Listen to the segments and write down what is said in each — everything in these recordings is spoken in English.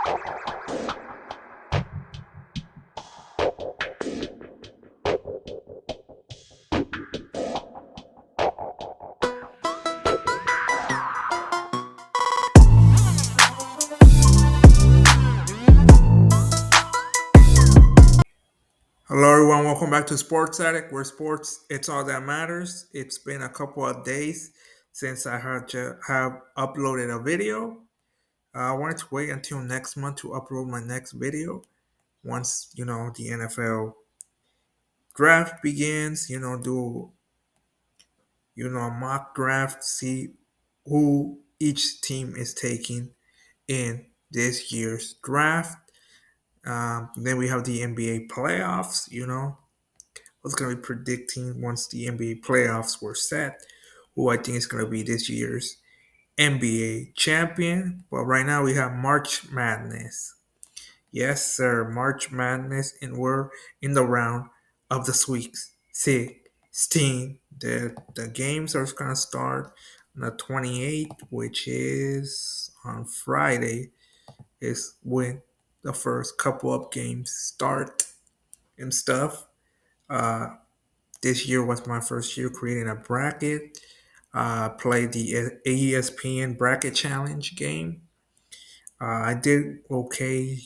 Hello, everyone. Welcome back to Sports Addict, where sports it's all that matters. It's been a couple of days since I have uploaded a video. I wanted to wait until next month to upload my next video. Once the NFL draft begins, do a mock draft, see who each team is taking in this year's draft. Then we have the NBA playoffs. I was going to be predicting once the NBA playoffs were set who I think is going to be this year's NBA champion. But right now we have March Madness. Yes, sir, March Madness, and we're in the round of the Sweet 16. The games are going to start on the 28th, which is on Friday, is when the first couple of games start and stuff. Uh, This year was my first year creating a bracket. Played the ESPN Bracket Challenge game. I did okay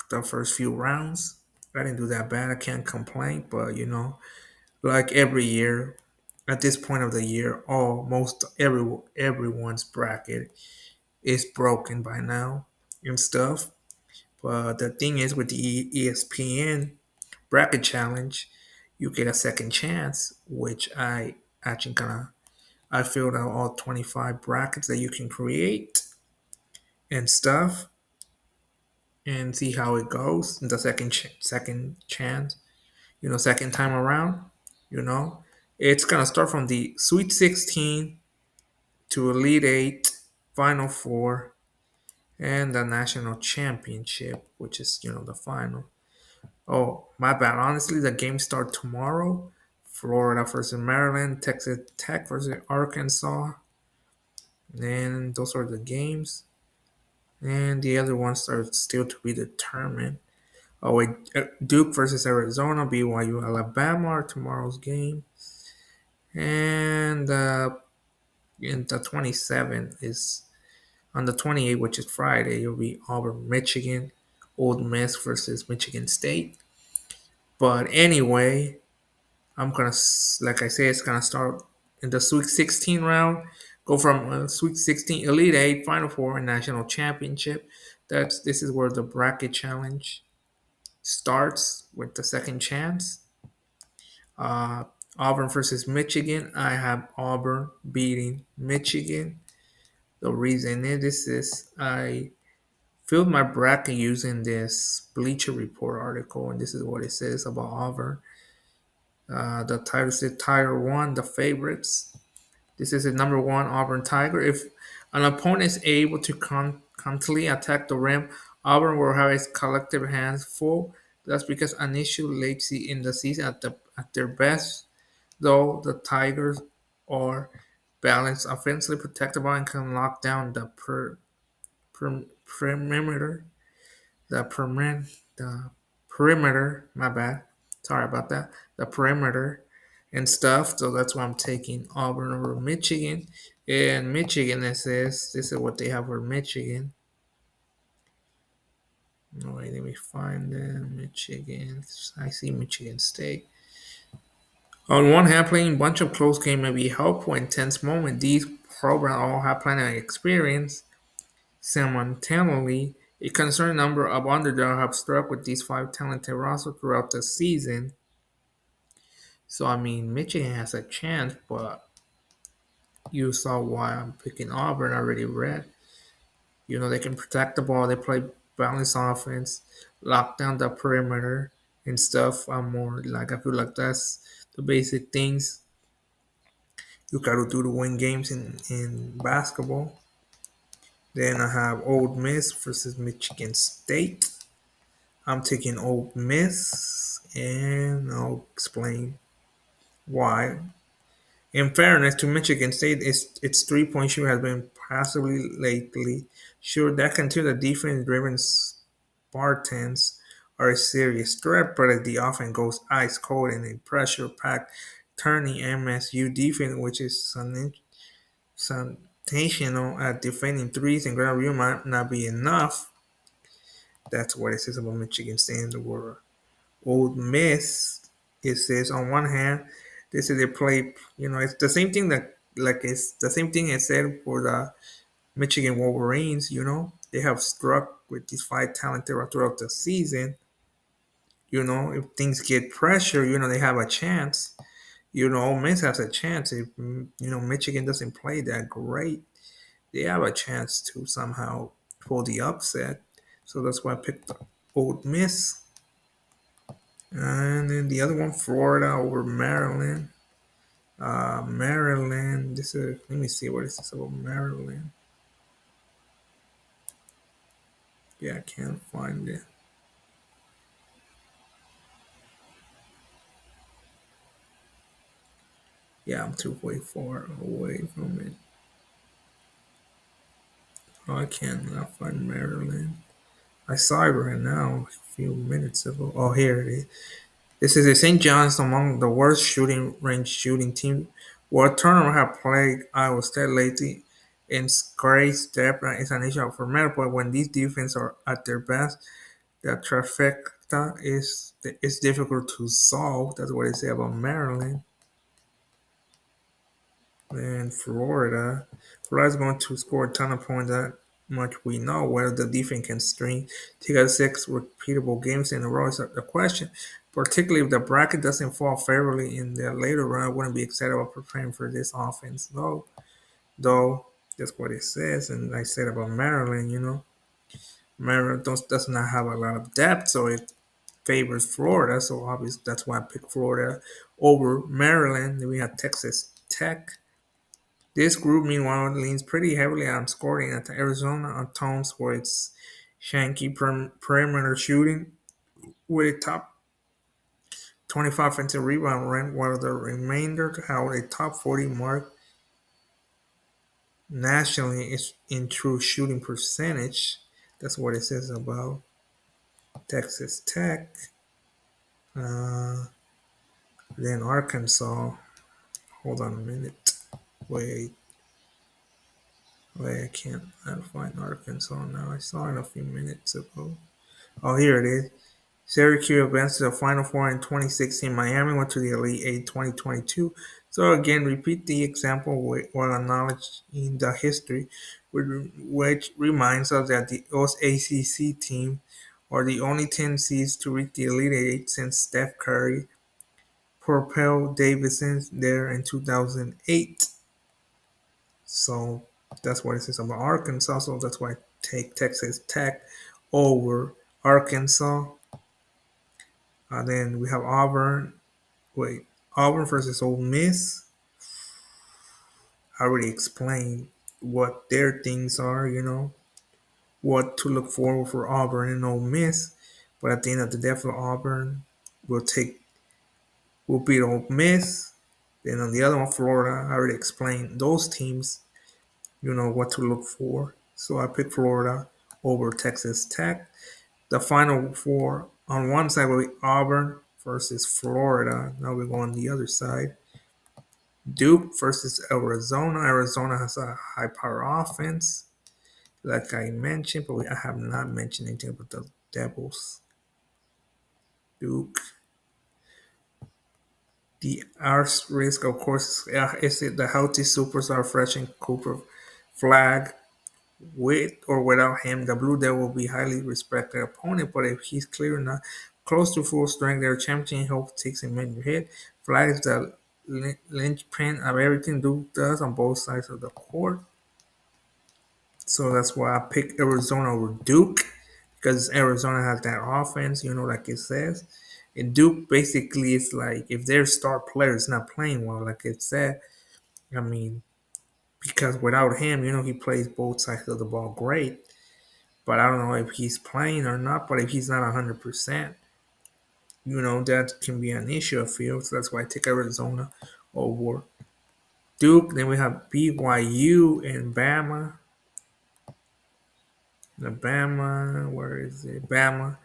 the first few rounds. I didn't do that bad. I can't complain, but like every year, at this point of the year, almost everyone's bracket is broken by now and stuff. But the thing is, with the ESPN Bracket Challenge, you get a second chance, which I actually I filled out all 25 brackets that you can create and stuff, and see how it goes the second chance, second time around. You know, it's gonna start from the Sweet 16 to Elite Eight, Final Four, and the National Championship, which is the final. Oh, my bad. Honestly, the games start tomorrow. Florida versus Maryland, Texas Tech versus Arkansas. And those are the games. And the other ones are still to be determined. Oh, wait. Duke versus Arizona, BYU, Alabama are tomorrow's game. And in the 27th is on the 28th, which is Friday, it'll be Auburn, Michigan, Old Miss versus Michigan State. But anyway, I'm gonna, like I said, it's gonna start in the Sweet 16 round. Go from Sweet 16, Elite Eight, Final Four, and National Championship. This is where the bracket challenge starts with the second chance. Uh, Auburn versus Michigan. I have Auburn beating Michigan. The reason is I filled my bracket using this Bleacher Report article, and this is what it says about Auburn. The title said Tiger 1, the favorites. This is a number one Auburn Tiger. If an opponent is able to constantly attack the rim, Auburn will have its collective hands full. That's because an issue late in the season at their best, though the Tigers are balanced offensively, protect the ball and can lock down the perimeter the perimeter. My bad. Sorry about that. The perimeter and stuff. So that's why I'm taking Auburn over Michigan. And Michigan, this is what they have for Michigan. No, wait, let me find them. Michigan. I see Michigan State. On one hand, playing a bunch of close games may be helpful in tense moments. These programs all have plenty of experience. Simultaneously, a concerning number of underdogs have struck with these five talented rosters throughout the season. So I mean, Michigan has a chance, but you saw why I'm picking Auburn. I already read. They can protect the ball. They play balanced offense, lock down the perimeter and stuff. I feel like that's the basic things you gotta do to win games in basketball. Then I have Old Miss versus Michigan State. I'm taking Old Miss, and I'll explain why. In fairness to Michigan State, its 3-point shooting passively lately. Sure, that continued the defense-driven Spartans are a serious threat, but the offense goes ice cold in a pressure-packed, turning MSU defense, which is sensational at defending threes and ground rule might not be enough. That's what it says about Michigan State in the world. Old Miss, it says on one hand, this is a play, it's the same thing that like it's the same thing it said for the Michigan Wolverines, they have struck with these five talent throughout the season. If things get pressure, they have a chance. Ole Miss has a chance if Michigan doesn't play that great. They have a chance to somehow pull the upset. So that's why I picked Old Miss. And then the other one, Florida over Maryland. Maryland. This is. Let me see what this is about Maryland. Yeah, I can't find it. Yeah, I'm too way far away from it. Oh, I cannot find Maryland. I saw it right now a few minutes ago. Oh, here it is. This is a St. John's among the worst shooting range shooting team. While Turner have played Iowa State lately, in great step is an issue for Maryland. But when these defenses are at their best, the trifecta is difficult to solve. That's what they say about Maryland. And Florida. Florida's going to score a ton of points. That much we know. Whether the defense can string together six repeatable games in a row is the question. Particularly if the bracket doesn't fall favorably in the later run, I wouldn't be excited about preparing for this offense, Though that's what it says, and I said about Maryland, Maryland does not have a lot of depth, so it favors Florida. So obviously that's why I picked Florida over Maryland. Then we have Texas Tech. This group, meanwhile, leans pretty heavily on scoring at Arizona atones for its shanky perimeter shooting with a top 25 offensive rebound rank, while the remainder held a top 40 mark nationally in true shooting percentage. That's what it says about Texas Tech. Uh, then Arkansas. Hold on a minute. Wait, I can't. Find Arkansas now. I saw it a few minutes ago. Oh, here it is. Syracuse advanced to the Final Four in 2016. Miami went to the Elite Eight 2022. So again, repeat the example while acknowledging the history, which reminds us that those ACC teams are the only 10 seeds to reach the Elite Eight since Steph Curry propelled Davidson there in 2008. So that's what it says about Arkansas. So that's why I take Texas Tech over Arkansas. Then we have Auburn. Wait, Auburn versus Ole Miss. I already explained what their things are, what to look for Auburn and Ole Miss. But at the end of the day, for Auburn, we'll we'll beat Ole Miss. Then on the other one, Florida, I already explained those teams, what to look for. So I picked Florida over Texas Tech. The final four on one side will be Auburn versus Florida. Now we go on the other side. Duke versus Arizona. Arizona has a high power offense, like I mentioned, but I have not mentioned anything about the Devils. Duke. The arch risk, of course, is the healthy superstar fresh and Cooper Flag. With or without him, the Blue Devil will be highly respected opponent, but if he's clearly not close to full strength, their champion hope takes a major hit. Flag is the linchpin of everything Duke does on both sides of the court. So that's why I picked Arizona over Duke because Arizona has that offense, like it says. And Duke basically is like if their star player is not playing well, like it said, I mean, because without him, he plays both sides of the ball great. But I don't know if he's playing or not. But if he's not 100%, that can be an issue, I feel. So that's why I take Arizona over Duke. Then we have BYU and Bama. Bama, where is it? Bama,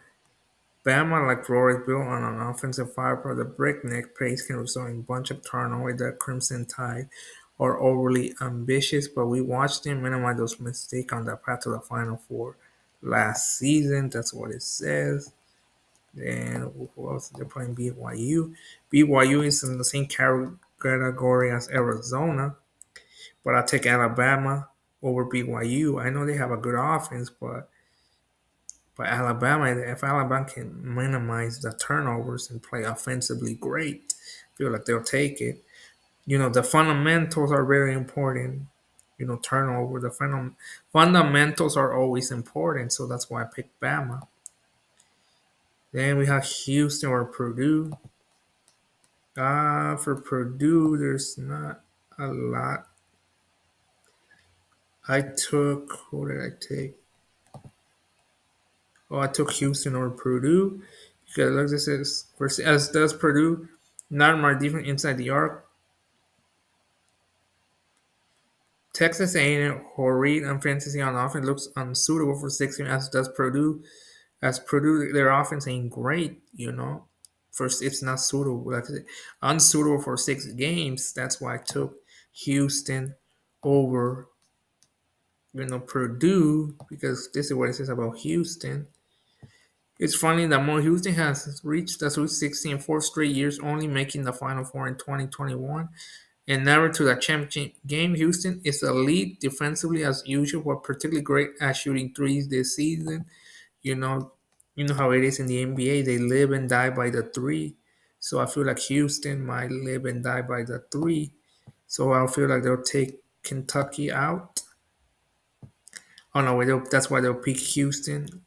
like Flores, built on an offensive firepower. The breakneck pace can result in a bunch of turnovers. The Crimson Tide are overly ambitious, but we watched them minimize those mistakes on the path to the Final Four last season. That's what it says. Then who else? They're playing BYU. BYU is in the same category as Arizona, but I take Alabama over BYU. I know they have a good offense, but Alabama, if Alabama can minimize the turnovers and play offensively great, I feel like they'll take it. The fundamentals are very important. Turnover, the fundamentals are always important, so that's why I picked Bama. Then we have Houston or Purdue. For Purdue, there's not a lot. Who did I take? Oh, I took Houston or Purdue because, like this is, as does Purdue, not my defense inside the arc. Texas A&M Horrid and fantasy on offense looks unsuitable for 16, as does Purdue. As Purdue, their offense ain't great. First, it's not suitable, like I said, unsuitable for 6 games. That's why I took Houston over Purdue, because this is what it says about Houston. It's funny that more Houston has reached the Sweet 16 4 straight years, only making the Final Four in 2021, and never to the championship game. Houston is elite defensively as usual, but particularly great at shooting threes this season. You know, you know how it is in the NBA; they live and die by the three. So I feel like Houston might live and die by the three. So I feel like they'll take Kentucky out. Oh no, that's why they'll pick Houston.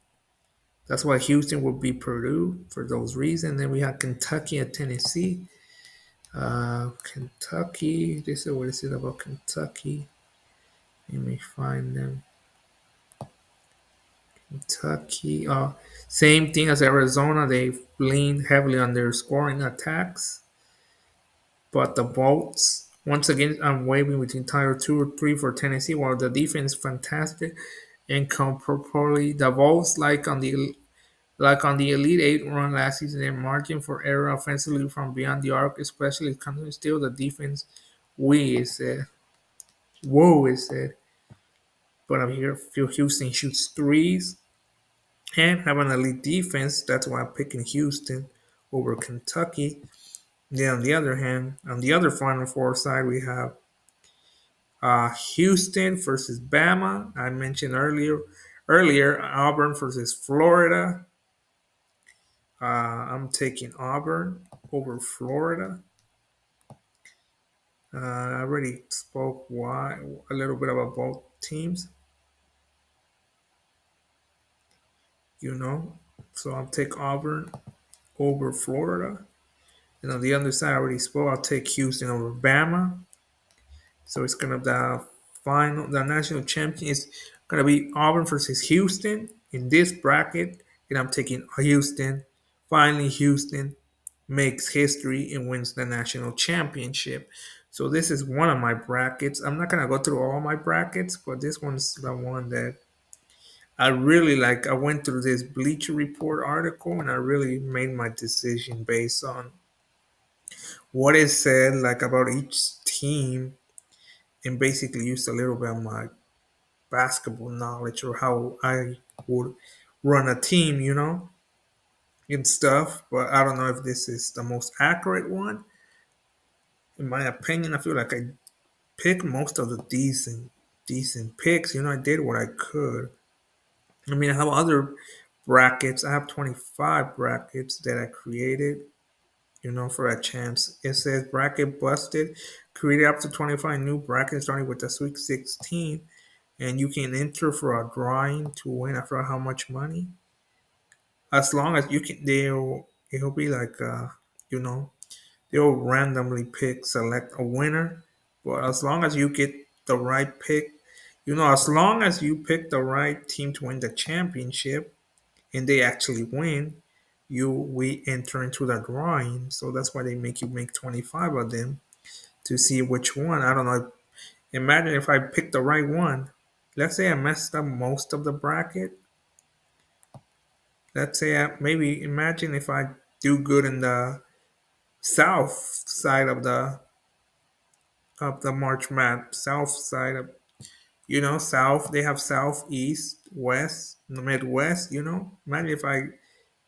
That's why Houston will beat Purdue for those reasons. Then we have Kentucky and Tennessee. Kentucky. This is what it says about Kentucky. Let me find them. Kentucky. Same thing as Arizona. They lean heavily on their scoring attacks. But the Bolts, once again, I'm waving between tier 2 or 3 for Tennessee, while the defense is fantastic and comparably the Bolts, like on the Elite Eight run last season, their margin for error offensively from beyond the arc, especially considering still the defense. We is said, whoa is said, but I'm here. Phil Houston shoots threes and have an elite defense. That's why I'm picking Houston over Kentucky. Then on the other hand, on the other Final Four side, we have Houston versus Bama. I mentioned earlier Auburn versus Florida. I'm taking Auburn over Florida. I already spoke a little bit about both teams, you know. So I'll take Auburn over Florida. And on the other side, I already spoke. I'll take Houston over Bama. So it's gonna the national champion is gonna be Auburn versus Houston in this bracket, and I'm taking Houston. Finally, Houston makes history and wins the national championship. So this is one of my brackets. I'm not gonna go through all my brackets, but this one's the one that I really like. I went through this Bleacher Report article and I really made my decision based on what it said, like about each team, and basically used a little bit of my basketball knowledge or how I would run a team, and stuff. But I don't know if this is the most accurate one. In my opinion, I feel like I picked most of the decent picks. I did what I could. I mean, I have other brackets. I have 25 brackets that I created, for a chance. It says bracket busted. Created up to 25 new brackets starting with the Sweet 16. And you can enter for a drawing to win. I forgot how much money. As long as you can, it'll be like you know, they'll randomly select a winner. But as long as you get the right pick, as long as you pick the right team to win the championship, and they actually win, we enter into the drawing. So that's why they make you make 25 of them to see which one. I don't know. Imagine if I picked the right one. Let's say I messed up most of the bracket. Let's say maybe imagine if I do good in the south side of the March map, south side of south. They have south, east, west, the Midwest. Imagine if I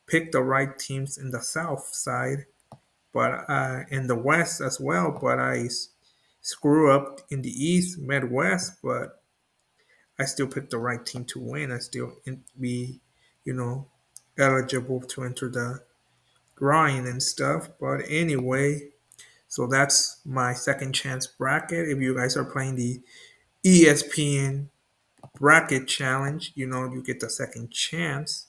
pick the right teams in the south side, but in the west as well. But screw up in the east, Midwest, but I still picked the right team to win. I still be, you know, eligible to enter the drawing and stuff. But anyway, so that's my second chance bracket. If you guys are playing the ESPN bracket challenge, you get the second chance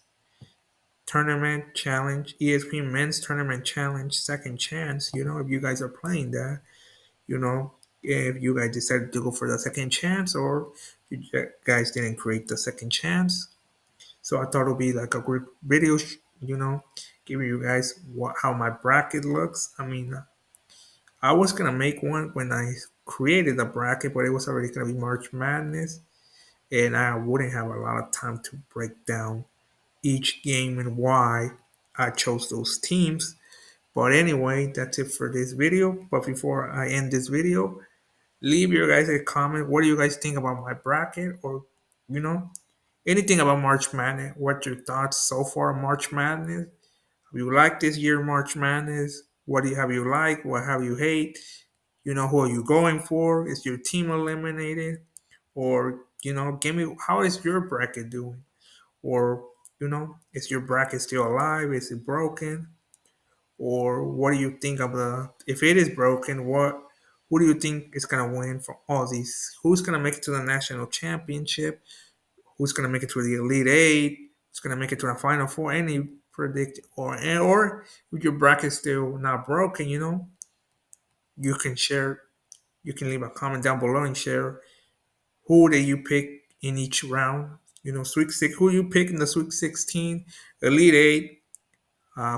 tournament challenge, ESPN men's tournament challenge, second chance. If you guys are playing that, you know, if you guys decided to go for the second chance or you guys didn't create the second chance. So I thought it would be like a great video, giving you guys how my bracket looks. I mean, I was gonna make one when I created the bracket, but it was already gonna be March Madness, and I wouldn't have a lot of time to break down each game and why I chose those teams. But anyway, that's it for this video. But before I end this video, leave your guys a comment. What do you guys think about my bracket, or you know, anything about March Madness? What your thoughts so far on March Madness? Have you liked this year March Madness? What do you have you like? What have you hate? Who are you going for? Is your team eliminated? Or give me how is your bracket doing? Or is your bracket still alive? Is it broken? Or what do you think of the if it is broken, who do you think is gonna win from all these? Who's gonna make it to the national championship? Who's gonna make it to the Elite Eight? Who's gonna make it to the Final Four? Any predict or if your bracket still not broken, you can share. You can leave a comment down below and share who did you pick in each round. Sweet Six. Who you pick in the Sweet 16, Elite Eight,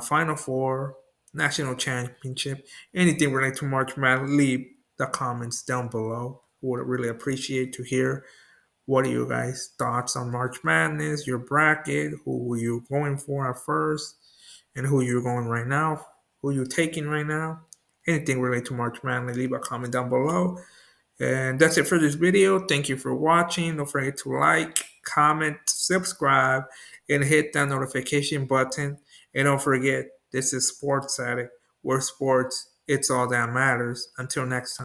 Final Four, National Championship, anything related to March Madness, leave the comments down below. Would really appreciate to hear what are you guys' thoughts on March Madness, your bracket, who you going for at first, and who you're going right now, who you taking right now. Anything related to March Madness, leave a comment down below. And that's it for this video. Thank you for watching. Don't forget to like, comment, subscribe, and hit that notification button. And don't forget, this is Sports Addict, where sports, it's all that matters. Until next time.